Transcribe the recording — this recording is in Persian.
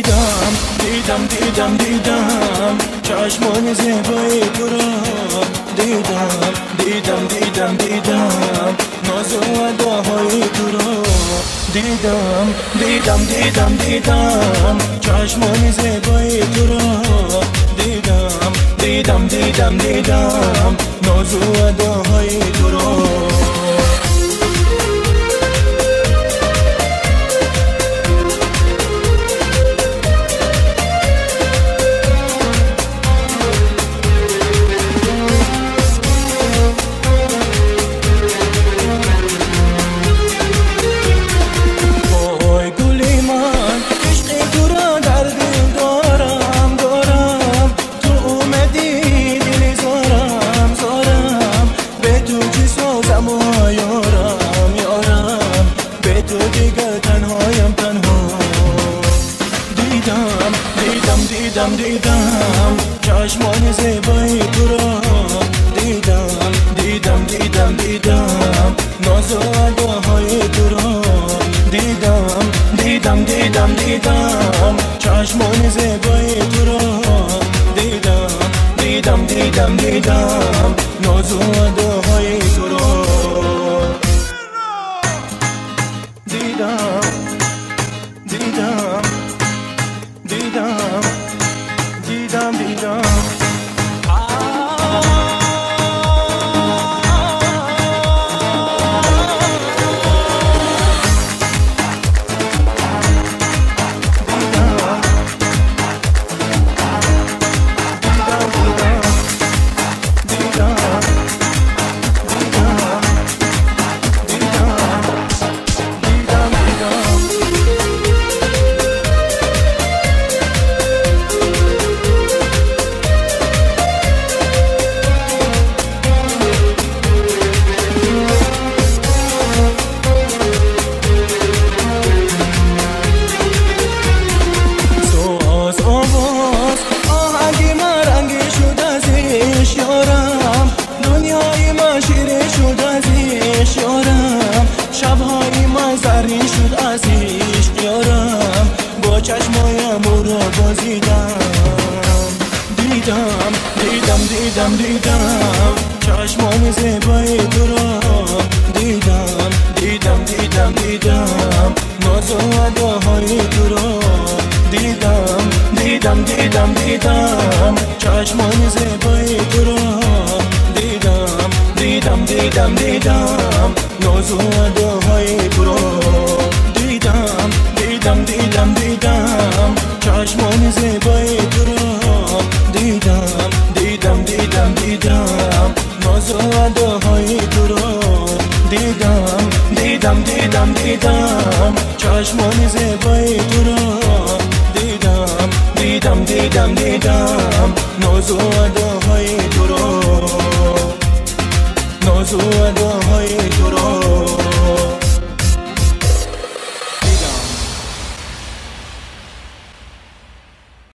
دیدم دیدم دیدم دیدم چشمان زیبای تو را دیدم دیدم دیدم دیدم ناز و اداهای تو را دیدم دیدم دیدم دیدم چشمان زیبای تو را دیدم دیدم دیدم دیدم ناز و اداهای تو را دیدم دیدم چشمان زیبای تو را دیدم دیدم دیدم دیدم ناز و اداهای تو را دیدم دیدم دیدم دیدم چشمان زیبای تو را دیدم دیدم دیدم دیدم ناز و اداهای تو را دیدم دیدم دیدم دیدم دیدم شبهای من زرین شد از عشق یارم با چشمایم او را بازیدم دیدم دیدم دیدم دیدم چشمان زیبای تو را دیدم دیدم دیدم دیدم ناز و اداهای تو را دیدم دیدم دیدم دیدم چشمان زیبای تو را دیدم دیدم دیدم دیدم ناز و اداهای تو را دیدم دیدم دیدم دیدم چشمان زیبای تو را دیدم دیدم دیدم دیدم ناز و اداهای تو را دیدم دیدم دیدم دیدم چشمان زیبای تو را دیدم دیدم دیدم دیدم ناز و اداهای تو را ناز و اداهای تو را